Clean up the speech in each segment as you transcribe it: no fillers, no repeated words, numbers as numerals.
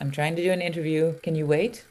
I'm trying to do an interview. Can you wait?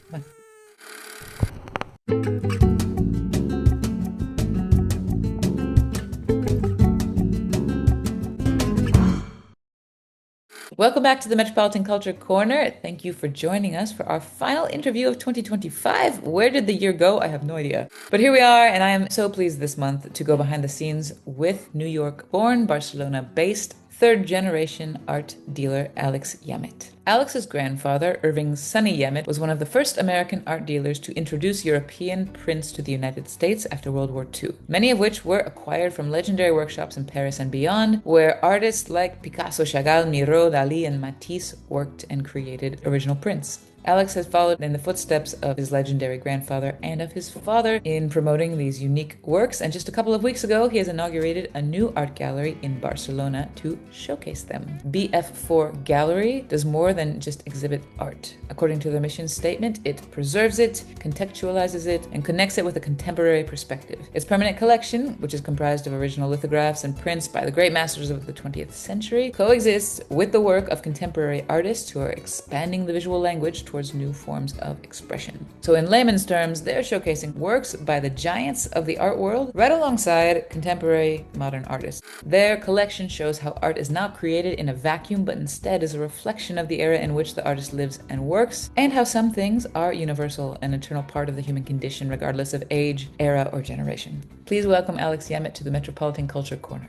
Welcome back to the Metropolitan Culture Corner. Thank you for joining us for our final interview of 2025. Where did the year go? I have no idea. But here we are, and I am so pleased this month to go behind the scenes with New York-born, Barcelona-based, third-generation art dealer Alex Yamet. Alex's grandfather, Irving Sonny Yamet, was one of the first American art dealers to introduce European prints to the United States after World War II, many of which were acquired from legendary workshops in Paris and beyond, where artists like Picasso, Chagall, Miró, Dalí, and Matisse worked and created original prints. Alex has followed in the footsteps of his legendary grandfather and of his father in promoting these unique works, and just a couple of weeks ago, he has inaugurated a new art gallery in Barcelona to showcase them. BF4 Gallery does more than just exhibit art. According to their mission statement, it preserves it, contextualizes it, and connects it with a contemporary perspective. Its permanent collection, which is comprised of original lithographs and prints by the great masters of the 20th century, coexists with the work of contemporary artists who are expanding the visual language towards new forms of expression. So in layman's terms, they're showcasing works by the giants of the art world right alongside contemporary modern artists. Their collection shows how art is not created in a vacuum, but instead is a reflection of the era in which the artist lives and works, and how some things are universal, an eternal part of the human condition, regardless of age, era, or generation. Please welcome Alex Yamet to the Metropolitan Culture Corner.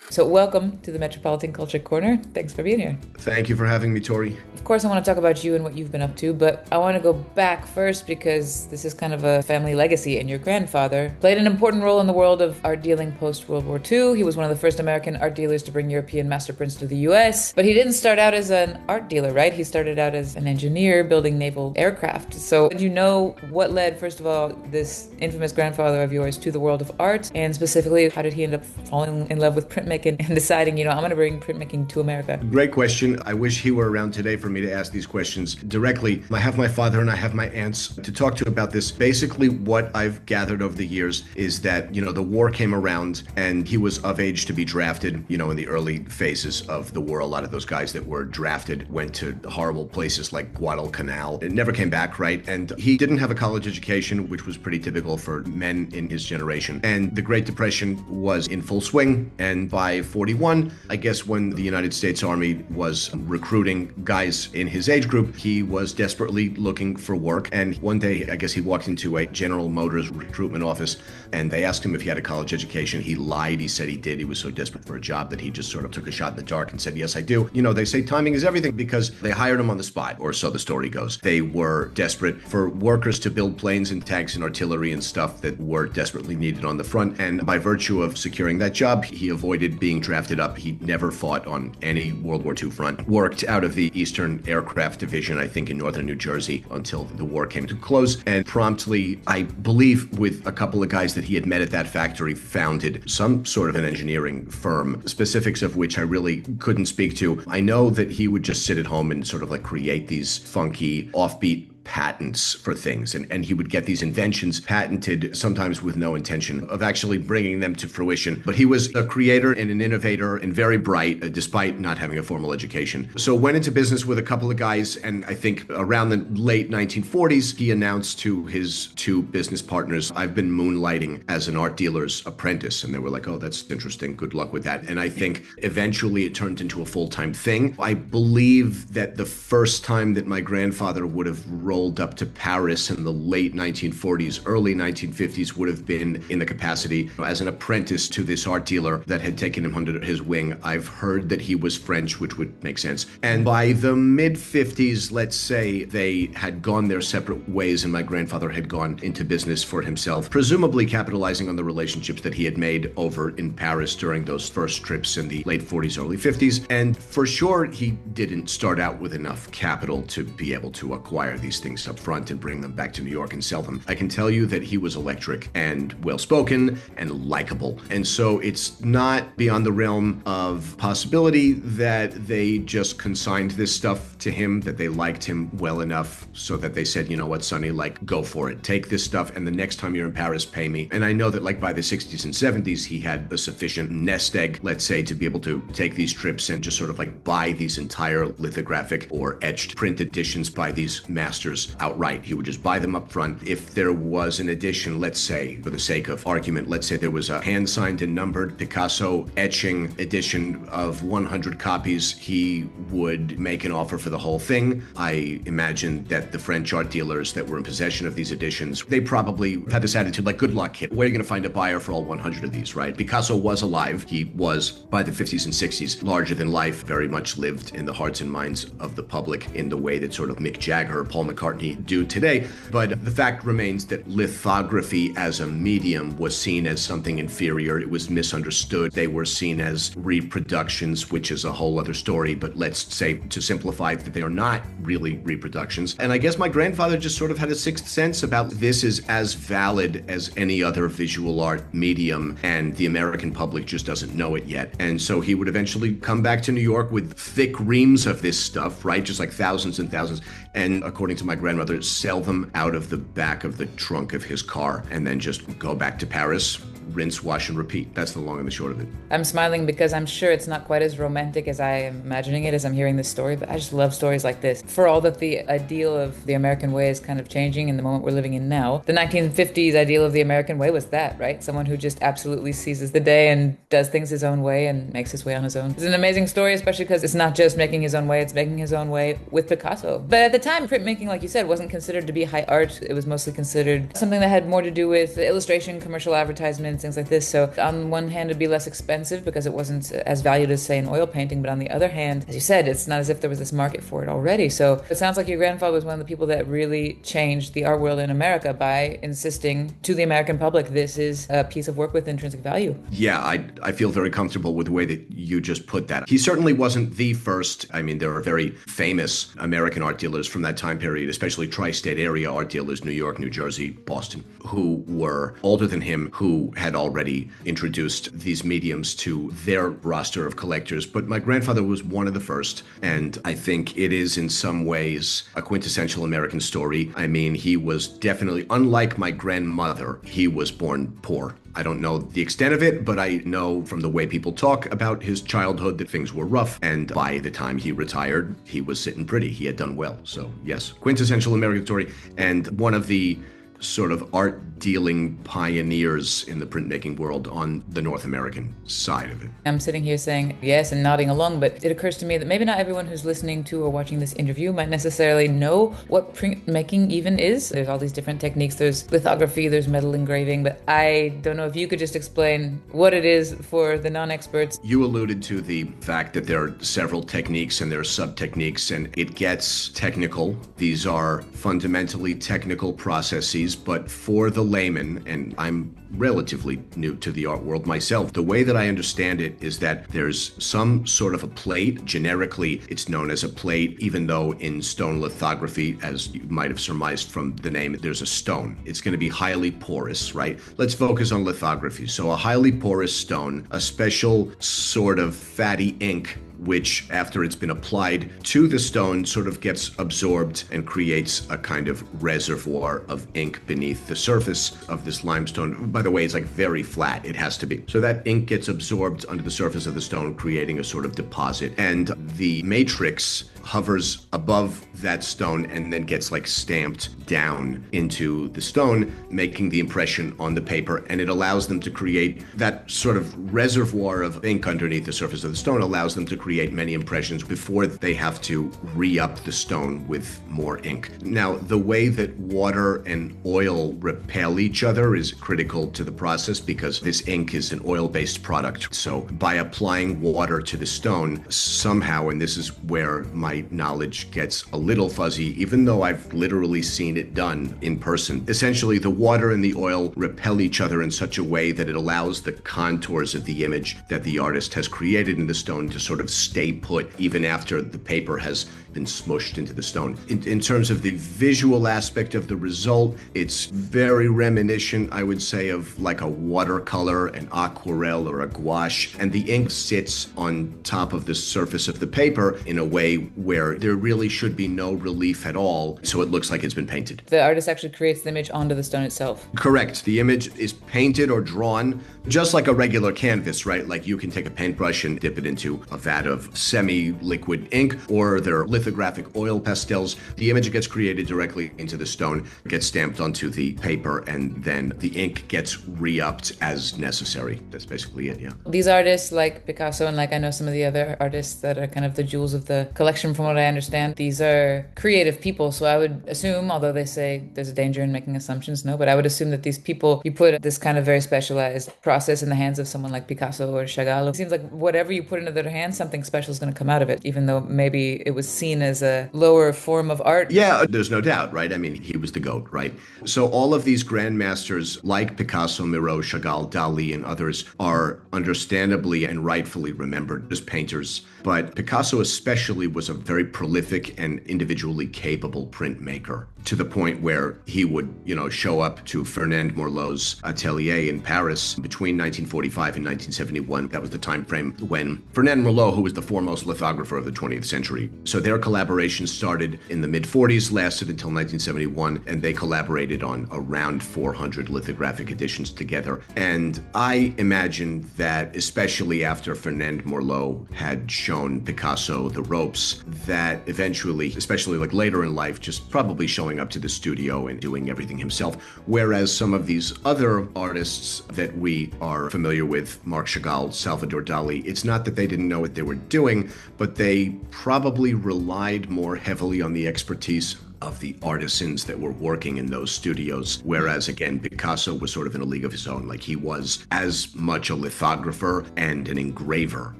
So welcome to the Metropolitan Culture Corner. Thanks for being here. Thank you for having me, Tori. Of course, I want to talk about you and what you've been up to, but I want to go back first because this is kind of a family legacy, and your grandfather played an important role in the world of art dealing post-World War II. He was one of the first American art dealers to bring European master prints to the US, but he didn't start out as an art dealer, right? He started out as an engineer building naval aircraft. So did you know what led, first of all, this infamous grandfather of yours to the world of art, and specifically, how did he end up falling in love with printmaking and deciding, I'm going to bring printmaking to America? Great question. I wish he were around today for me to ask these questions directly. I have my father and I have my aunts to talk to about this. Basically, what I've gathered over the years is that, the war came around and he was of age to be drafted, in the early phases of the war. A lot of those guys that were drafted went to horrible places like Guadalcanal. It never came back, right? And he didn't have a college education, which was pretty typical for men in his generation. And the Great Depression was in full swing. And by 41, I guess when the United States Army was recruiting guys in his age group, he was desperately looking for work. And one day, I guess he walked into a General Motors recruitment office and they asked him if he had a college education. He lied. He said he did. He was so desperate for a job that he just sort of took a shot in the dark and said, yes, I do. They say timing is everything because they hired him on the spot, or so the story goes. They were desperate for workers to build planes and tanks and artillery and stuff that were desperately needed on the front. And by virtue of securing that job, he avoided being drafted up. He never fought on any World War II front. Worked out of the Eastern Aircraft Division, I think in northern New Jersey, until the war came to a close. And promptly, I believe with a couple of guys that he had met at that factory, founded some sort of an engineering firm, specifics of which I really couldn't speak to. I know that he would just sit at home and sort of like create these funky, offbeat patents for things, and he would get these inventions patented, sometimes with no intention of actually bringing them to fruition. But he was a creator and an innovator and very bright, despite not having a formal education. So went into business with a couple of guys, and I think around the late 1940s, he announced to his two business partners, I've been moonlighting as an art dealer's apprentice. And they were like, oh, that's interesting. Good luck with that. And I think eventually it turned into a full-time thing. I believe that the first time that my grandfather would have rolled up to Paris in the late 1940s, early 1950s would have been in the capacity as an apprentice to this art dealer that had taken him under his wing. I've heard that he was French, which would make sense. And by the mid 50s, let's say, they had gone their separate ways and my grandfather had gone into business for himself, presumably capitalizing on the relationships that he had made over in Paris during those first trips in the late 40s, early 50s. And for sure, he didn't start out with enough capital to be able to acquire these listings up front and bring them back to New York and sell them. I can tell you that he was electric and well-spoken and likable. And so it's not beyond the realm of possibility that they just consigned this stuff to him, that they liked him well enough so that they said, you know what, Sonny, like, go for it. Take this stuff, and the next time you're in Paris, pay me. And I know that, like, by the 60s and 70s, he had a sufficient nest egg, let's say, to be able to take these trips and just sort of like buy these entire lithographic or etched print editions by these masters outright. He would just buy them up front. If there was an edition, let's say, for the sake of argument, let's say there was a hand-signed and numbered Picasso etching edition of 100 copies, he would make an offer for the whole thing. I imagine that the French art dealers that were in possession of these editions, they probably had this attitude like, good luck, kid. Where are you going to find a buyer for all 100 of these, right? Picasso was alive. He was, by the 50s and 60s, larger than life, very much lived in the hearts and minds of the public in the way that sort of Mick Jagger or Paul McCartney do today. But the fact remains that lithography as a medium was seen as something inferior. It was misunderstood. They were seen as reproductions, which is a whole other story. But let's say, to simplify, that they are not really reproductions. And I guess my grandfather just sort of had a sixth sense about this is as valid as any other visual art medium, and the American public just doesn't know it yet. And so he would eventually come back to New York with thick reams of this stuff, right? Just like thousands and thousands. And according to my grandmother, sell them out of the back of the trunk of his car and then just go back to Paris, rinse, wash, and repeat. That's the long and the short of it. I'm smiling because I'm sure it's not quite as romantic as I am imagining it as I'm hearing this story, but I just love stories like this. For all that the ideal of the American way is kind of changing in the moment we're living in now, the 1950s ideal of the American way was that, right? Someone who just absolutely seizes the day and does things his own way and makes his way on his own. It's an amazing story, especially because it's not just making his own way, it's making his own way with Picasso. But at the time, printmaking, like you said, wasn't considered to be high art. It was mostly considered something that had more to do with illustration, commercial advertisements, things like this. So on one hand, it'd be less expensive because it wasn't as valued as, say, an oil painting. But on the other hand, as you said, it's not as if there was this market for it already. So it sounds like your grandfather was one of the people that really changed the art world in America by insisting to the American public, this is a piece of work with intrinsic value. Yeah, I feel very comfortable with the way that you just put that. He certainly wasn't the first. I mean, there are very famous American art dealers from that time period, especially tri-state area art dealers, New York, New Jersey, Boston, who were older than him, who had already introduced these mediums to their roster of collectors. But my grandfather was one of the first, and I think it is in some ways a quintessential American story. I mean, he was definitely, unlike my grandmother, he was born poor. I don't know the extent of it, but I know from the way people talk about his childhood that things were rough. And by the time he retired, he was sitting pretty. He had done well. So yes, quintessential American story, and one of the sort of art dealing pioneers in the printmaking world on the North American side of it. I'm sitting here saying yes and nodding along, but it occurs to me that maybe not everyone who's listening to or watching this interview might necessarily know what printmaking even is. There's all these different techniques. There's lithography, there's metal engraving, but I don't know if you could just explain what it is for the non-experts. You alluded to the fact that there are several techniques and there are sub-techniques, and it gets technical. These are fundamentally technical processes, but for the layman, and I'm relatively new to the art world myself, the way that I understand it is that there's some sort of a plate. Generically, it's known as a plate, even though in stone lithography, as you might have surmised from the name, there's a stone. It's going to be highly porous, right? Let's focus on lithography. So a highly porous stone, a special sort of fatty ink, which after it's been applied to the stone sort of gets absorbed and creates a kind of reservoir of ink beneath the surface of this limestone. By the way, it's like very flat. It has to be. So that ink gets absorbed under the surface of the stone, creating a sort of deposit. And the matrix hovers above that stone and then gets like stamped down into the stone, making the impression on the paper. And it allows them to create that sort of reservoir of ink underneath the surface of the stone, allows them to create many impressions before they have to re-up the stone with more ink. Now, the way that water and oil repel each other is critical to the process because this ink is an oil-based product. So by applying water to the stone, somehow, and this is where my my knowledge gets a little fuzzy, even though I've literally seen it done in person. Essentially, the water and the oil repel each other in such a way that it allows the contours of the image that the artist has created in the stone to sort of stay put even after the paper has been smushed into the stone. In terms of the visual aspect of the result, it's very reminiscent, I would say, of like a watercolor, an aquarelle, or a gouache, and the ink sits on top of the surface of the paper in a way where there really should be no relief at all, so it looks like it's been painted. The artist actually creates the image onto the stone itself. Correct. The image is painted or drawn just like a regular canvas, right? Like you can take a paintbrush and dip it into a vat of semi-liquid ink, or there are lithographic oil pastels. The image gets created directly into the stone, gets stamped onto the paper, and then the ink gets re-upped as necessary. That's basically it, yeah. These artists like Picasso and like I know some of the other artists that are kind of the jewels of the collection from what I understand, these are creative people. So I would assume, although they say there's a danger in making assumptions, no, but I would assume that these people, you put this kind of very specialized process in the hands of someone like Picasso or Chagall. It seems like whatever you put into their hands, something special is going to come out of it, even though maybe it was seen as a lower form of art. Yeah, there's no doubt, right? I mean, he was the GOAT, right? So all of these grandmasters like Picasso, Miró, Chagall, Dalí, and others are understandably and rightfully remembered as painters. But Picasso especially was a very prolific and individually capable printmaker, to the point where he would, show up to Fernand Mourlot's atelier in Paris between 1945 and 1971. That was the time frame when Fernand Mourlot, who was the foremost lithographer of the 20th century. So their collaboration started in the mid-40s, lasted until 1971, and they collaborated on around 400 lithographic editions together. And I imagine that, especially after Fernand Mourlot had shown Picasso the ropes, that eventually, especially like later in life, just probably showing up to the studio and doing everything himself. Whereas some of these other artists that we are familiar with, Marc Chagall, Salvador Dalí, it's not that they didn't know what they were doing, but they probably relied more heavily on the expertise of the artisans that were working in those studios. Whereas again, Picasso was sort of in a league of his own. Like he was as much a lithographer and an engraver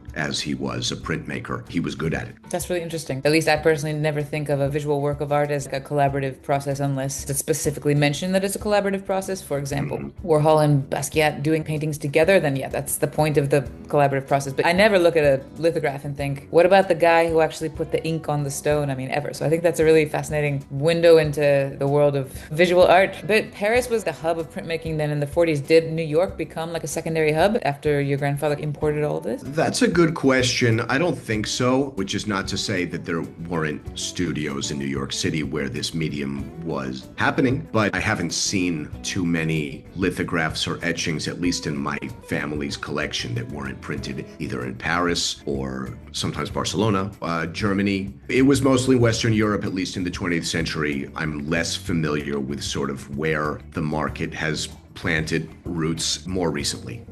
as he was a printmaker. He was good at it. That's really interesting. At least I personally never think of a visual work of art as a collaborative process unless it's specifically mentioned that it's a collaborative process. For example, Warhol and Basquiat doing paintings together, then yeah, that's the point of the collaborative process. But I never look at a lithograph and think, what about the guy who actually put the ink on the stone? I mean, ever. So I think that's a really fascinating window into the world of visual art. But Paris was the hub of printmaking then in the 40s. Did New York become like a secondary hub after your grandfather imported all of this? That's a good question. I don't think so, which is not to say that there weren't studios in New York City where this medium was happening, but I haven't seen too many lithographs or etchings, at least in my family's collection, that weren't printed either in Paris or sometimes Barcelona, Germany. It was mostly Western Europe, at least in the 20th century. I'm less familiar with sort of where the market has planted roots more recently.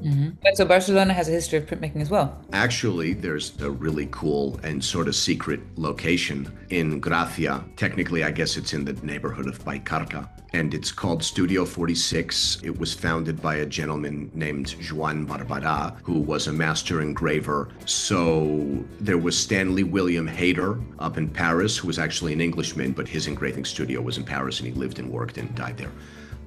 But so Barcelona has a history of printmaking as well. Actually, there's a really cool and sort of secret location in Gracia. Technically, I guess it's in the neighborhood of Baicarca, and it's called Studio 46. It was founded by a gentleman named Joan Barbarà, who was a master engraver. So there was Stanley William Hayter up in Paris, who was actually an Englishman, but his engraving studio was in Paris, and he lived and worked and died there.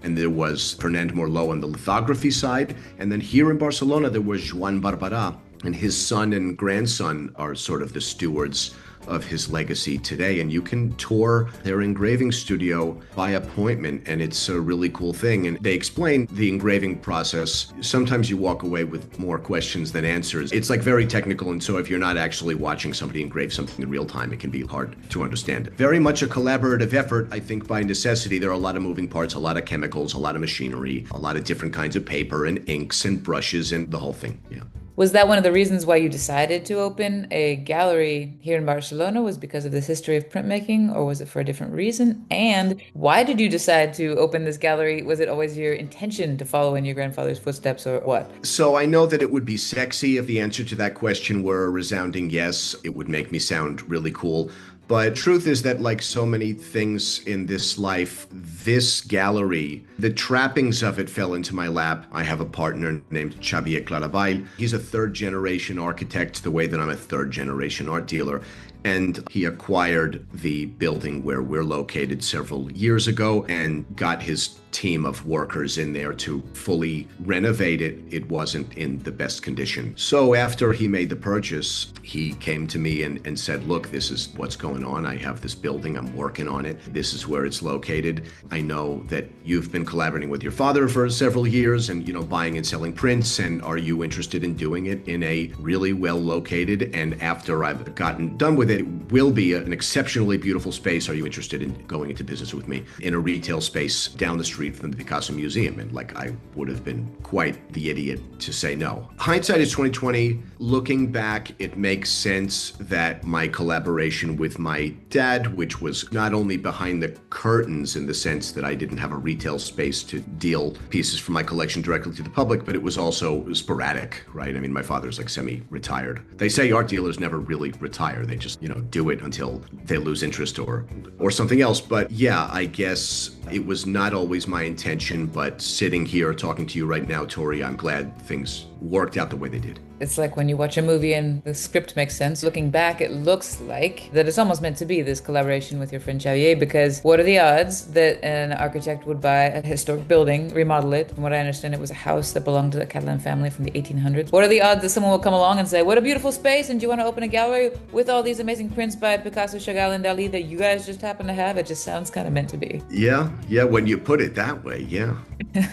And there was Fernand Mourlot on the lithography side. And then here in Barcelona, there was Joan Barbarà, and his son and grandson are sort of the stewards of his legacy today. And you can tour their engraving studio by appointment, and it's a really cool thing. And they explain the engraving process. Sometimes you walk away with more questions than answers. It's like very technical, and so if you're not actually watching somebody engrave something in real time, it can be hard to understand. Very much a collaborative effort, I think, by necessity. There are a lot of moving parts, a lot of chemicals, a lot of machinery, a lot of different kinds of paper and inks and brushes and the whole thing. Yeah. Was that one of the reasons why you decided to open a gallery here in Barcelona, was because of this history of printmaking, or was it for a different reason? And why did you decide to open this gallery? Was it always your intention to follow in your grandfather's footsteps, or what? So I know that it would be sexy if the answer to that question were a resounding yes. It would make me sound really cool. But truth is that, like so many things in this life, this gallery, the trappings of it fell into my lap. I have a partner named Xavier Claravall. He's a third-generation architect, the way that I'm a third-generation art dealer. And he acquired the building where we're located several years ago and got his team of workers in there to fully renovate it. It wasn't in the best condition. So after he made the purchase, he came to me and said, look, this is what's going on. I have this building. I'm working on it. This is where it's located. I know that you've been collaborating with your father for several years and, buying and selling prints. And are you interested in doing it in a really well located? And after I've gotten done with it, it will be an exceptionally beautiful space. Are you interested in going into business with me in a retail space down the street from the Picasso Museum? And I would have been quite the idiot to say no. Hindsight is 2020. Looking back, it makes sense that my collaboration with my dad, which was not only behind the curtains in the sense that I didn't have a retail space to deal pieces from my collection directly to the public, but it was also sporadic, right? I mean, my father's semi-retired. They say art dealers never really retire. They just, do it until they lose interest or something else. But yeah, I guess it was not always my intention, but sitting here talking to you right now, Tori, I'm glad things worked out the way they did. It's like when you watch a movie and the script makes sense. Looking back, it looks like that it's almost meant to be this collaboration with your friend Xavier, because what are the odds that an architect would buy a historic building, remodel it? From what I understand, it was a house that belonged to the Catalan family from the 1800s. What are the odds that someone will come along and say, what a beautiful space, and do you want to open a gallery with all these amazing prints by Picasso, Chagall, and Dalí that you guys just happen to have? It just sounds kind of meant to be. Yeah, when you put it that way, yeah.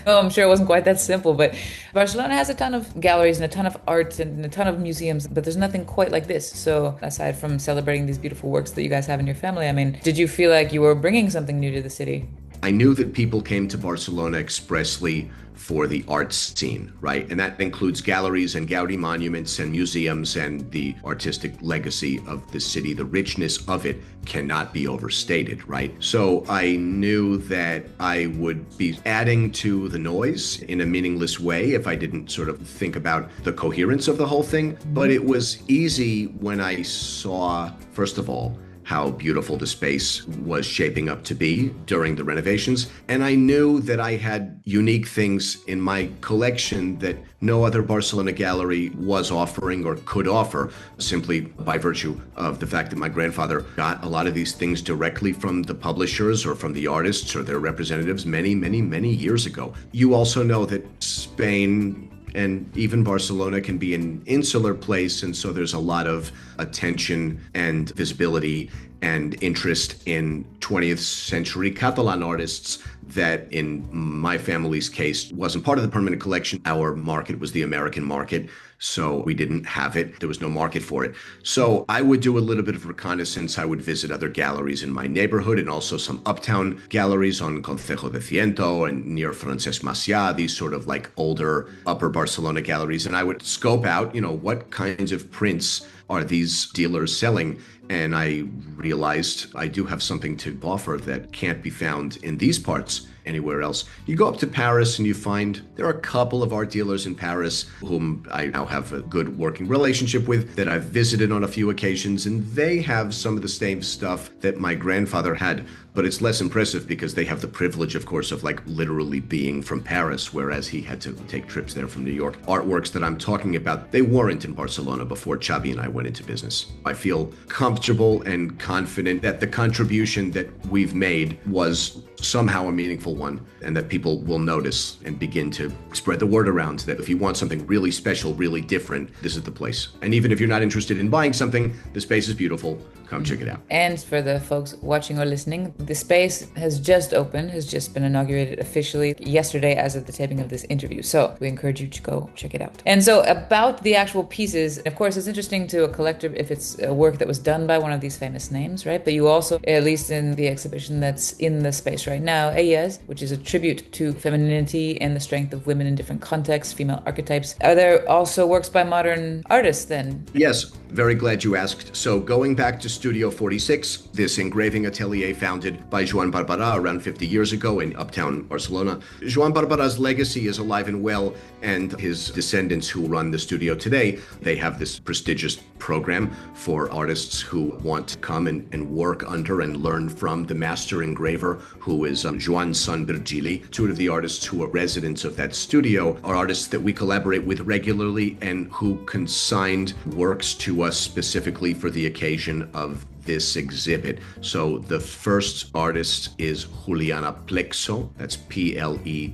Oh, I'm sure it wasn't quite that simple, but Barcelona has a ton of galleries and a ton of art and a ton of museums, but there's nothing quite like this. So aside from celebrating these beautiful works that you guys have in your family, I mean, did you feel like you were bringing something new to the city? I knew that people came to Barcelona expressly for the arts scene, right? And that includes galleries and Gaudi monuments and museums and the artistic legacy of the city. The richness of it cannot be overstated, right? So I knew that I would be adding to the noise in a meaningless way if I didn't sort of think about the coherence of the whole thing. But it was easy when I saw, first of all, how beautiful the space was shaping up to be during the renovations. And I knew that I had unique things in my collection that no other Barcelona gallery was offering or could offer, simply by virtue of the fact that my grandfather got a lot of these things directly from the publishers or from the artists or their representatives many, many, many years ago. You also know that Spain and even Barcelona can be an insular place, and so there's a lot of attention and visibility and interest in 20th century Catalan artists that in my family's case wasn't part of the permanent collection. Our market was the American market, so we didn't have it. There was no market for it. So I would do a little bit of reconnaissance. I would visit other galleries in my neighborhood and also some uptown galleries on Concejo de Ciento and near Francesc Macià, these sort of older upper Barcelona galleries. And I would scope out, what kinds of prints are these dealers selling? And I realized I do have something to offer that can't be found in these parts anywhere else. You go up to Paris and you find there are a couple of art dealers in Paris whom I now have a good working relationship with that I've visited on a few occasions, and they have some of the same stuff that my grandfather had, but it's less impressive because they have the privilege, of course, of literally being from Paris, whereas he had to take trips there from New York. Artworks that I'm talking about, they weren't in Barcelona before Xavi and I went into business. I feel comfortable and confident that the contribution that we've made was somehow a meaningful one, and that people will notice and begin to spread the word around that if you want something really special, really different, this is the place. And even if you're not interested in buying something, the space is beautiful. Come check it out. And for the folks watching or listening, the space has just opened, has just been inaugurated officially yesterday as of the taping of this interview. So we encourage you to go check it out. And so about the actual pieces, of course, it's interesting to a collector if it's a work that was done by one of these famous names, right? But you also, at least in the exhibition that's in the space right now, Ellas, which is a tribute to femininity and the strength of women in different contexts, female archetypes. Are there also works by modern artists then? Yes, very glad you asked. So going back to Studio 46, this engraving atelier founded by Joan Barberà around 50 years ago in uptown Barcelona. Joan Barberà's legacy is alive and well, and his descendants who run the studio today, they have this prestigious program for artists who want to come and work under and learn from the master engraver, who is Joan's son Virgili. Two of the artists who are residents of that studio are artists that we collaborate with regularly and who consigned works to to us specifically for the occasion of this exhibit. So the first artist is Juliana Plexo. That's Plexxo.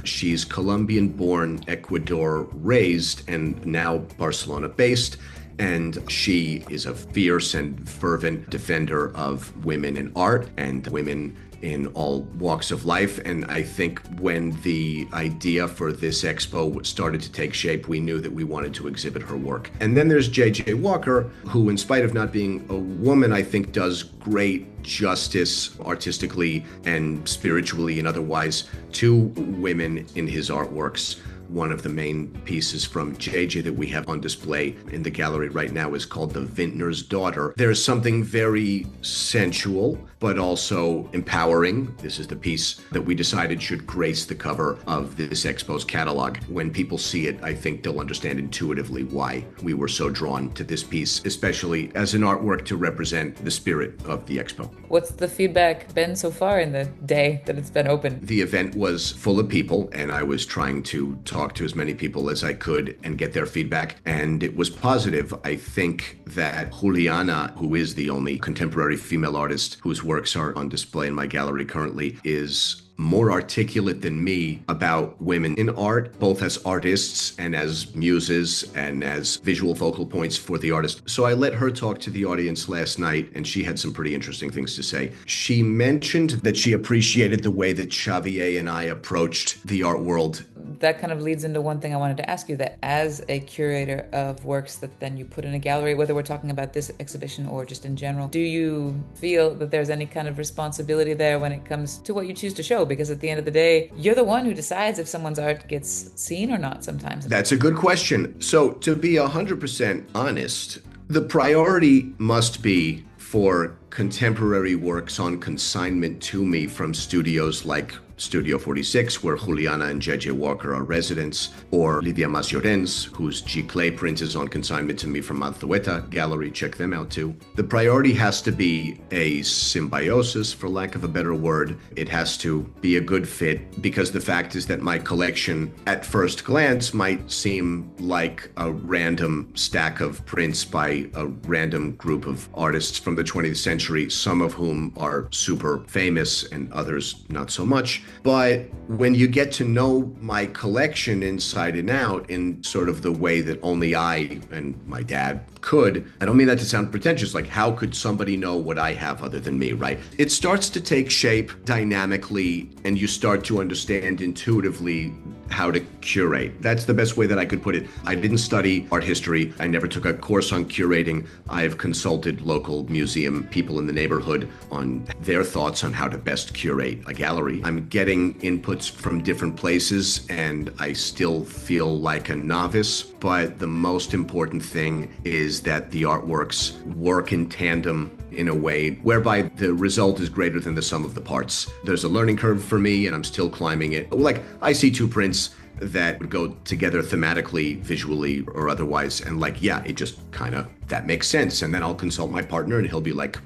She's Colombian-born, Ecuador-raised, and now Barcelona-based. And she is a fierce and fervent defender of women in art and women in all walks of life. And I think when the idea for this expo started to take shape, we knew that we wanted to exhibit her work. And then there's J.J. Walker, who, in spite of not being a woman, I think does great justice artistically and spiritually and otherwise to women in his artworks. One of the main pieces from JJ that we have on display in the gallery right now is called The Vintner's Daughter. There's something very sensual, but also empowering. This is the piece that we decided should grace the cover of this expo's catalog. When people see it, I think they'll understand intuitively why we were so drawn to this piece, especially as an artwork to represent the spirit of the expo. What's the feedback been so far in the day that it's been open? The event was full of people, and I was trying to talk to as many people as I could and get their feedback, and it was positive. I think that Juliana, who is the only contemporary female artist whose works are on display in my gallery currently, is more articulate than me about women in art, both as artists and as muses and as visual focal points for the artist. So I let her talk to the audience last night, and she had some pretty interesting things to say. She mentioned that she appreciated the way that Xavier and I approached the art world. That kind of leads into one thing I wanted to ask you, that as a curator of works that then you put in a gallery, whether we're talking about this exhibition or just in general, do you feel that there's any kind of responsibility there when it comes to what you choose to show? Because at the end of the day, you're the one who decides if someone's art gets seen or not sometimes. That's a good question. So to be 100% honest, the priority must be for contemporary works on consignment to me from studios like Studio 46, where Juliana and J.J. Walker are residents, or Lidia Masjoren's, whose G. Clay print is on consignment to me from Alzueta Gallery. Check them out too. The priority has to be a symbiosis, for lack of a better word. It has to be a good fit, because the fact is that my collection, at first glance, might seem like a random stack of prints by a random group of artists from the 20th century, some of whom are super famous and others not so much. But when you get to know my collection inside and out in sort of the way that only I and my dad could, I don't mean that to sound pretentious, like how could somebody know what I have other than me, right? It starts to take shape dynamically, and you start to understand intuitively how to curate. That's the best way that I could put it. I didn't study art history. I never took a course on curating. I've consulted local museum people in the neighborhood on their thoughts on how to best curate a gallery. I'm getting inputs from different places, and I still feel like a novice, but the most important thing is that the artworks work in tandem in a way whereby the result is greater than the sum of the parts. There's a learning curve for me, and I'm still climbing it. Like, I see two prints that would go together thematically, visually, or otherwise, and like, yeah, it just kind of, that makes sense. And then I'll consult my partner, and he'll be like,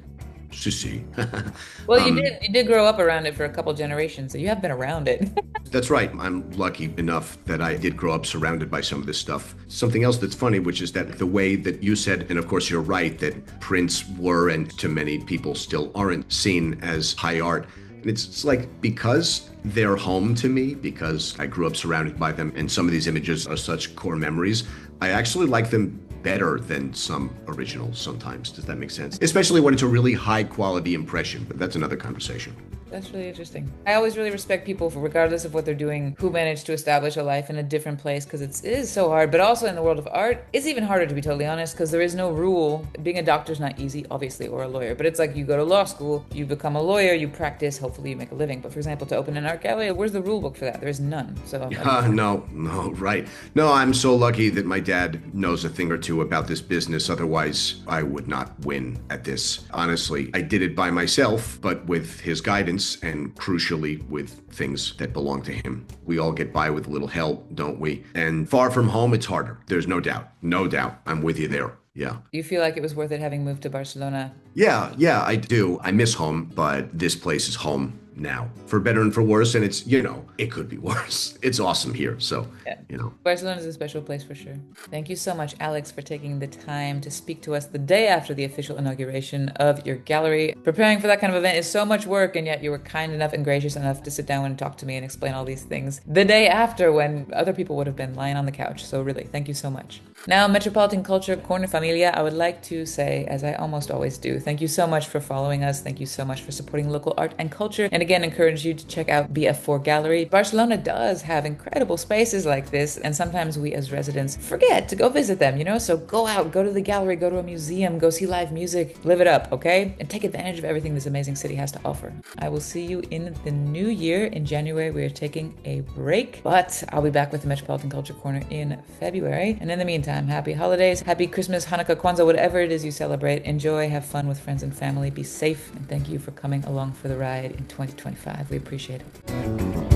Sissy. Well, you did grow up around it for a couple generations, so you have been around it. That's right. I'm lucky enough that I did grow up surrounded by some of this stuff. Something else that's funny, which is that the way that you said, and of course you're right, that prints were, and to many people still aren't, seen as high art. And it's like, because they're home to me, because I grew up surrounded by them, and some of these images are such core memories, I actually like them better than some originals sometimes. Does that make sense? Especially when it's a really high quality impression, but that's another conversation. That's really interesting. I always really respect people, for regardless of what they're doing, who manage to establish a life in a different place, because it is so hard. But also in the world of art, it's even harder, to be totally honest, because there is no rule. Being a doctor's not easy, obviously, or a lawyer, but it's like you go to law school, you become a lawyer, you practice, hopefully you make a living. But for example, to open an art gallery, where's the rule book for that? There is none. So no, right. No, I'm so lucky that my dad knows a thing or two about this business. Otherwise, I would not win at this. Honestly, I did it by myself, but with his guidance, and crucially with things that belong to him. We all get by with a little help, don't we? And far from home, it's harder. There's no doubt. No doubt. I'm with you there. Yeah. You feel like it was worth it having moved to Barcelona? Yeah, I do. I miss home, but this place is home. now, for better and for worse. And it's, it could be worse. It's awesome here. So, Barcelona is a special place for sure. Thank you so much, Alex, for taking the time to speak to us the day after the official inauguration of your gallery. Preparing for that kind of event is so much work, and yet you were kind enough and gracious enough to sit down and talk to me and explain all these things the day after when other people would have been lying on the couch. So really, thank you so much. Now, Metropolitan Culture Corner Familia, I would like to say, as I almost always do, thank you so much for following us. Thank you so much for supporting local art and culture. And again, encourage you to check out BF4 Gallery. Barcelona does have incredible spaces like this, and sometimes we as residents forget to go visit them, So go out, go to the gallery, go to a museum, go see live music, live it up, okay? And take advantage of everything this amazing city has to offer. I will see you in the new year. In January, we are taking a break, but I'll be back with the Metropolitan Culture Corner in February. And in the meantime, happy holidays, happy Christmas, Hanukkah, Kwanzaa, whatever it is you celebrate. Enjoy, have fun with friends and family, be safe, and thank you for coming along for the ride in 2025. We appreciate it.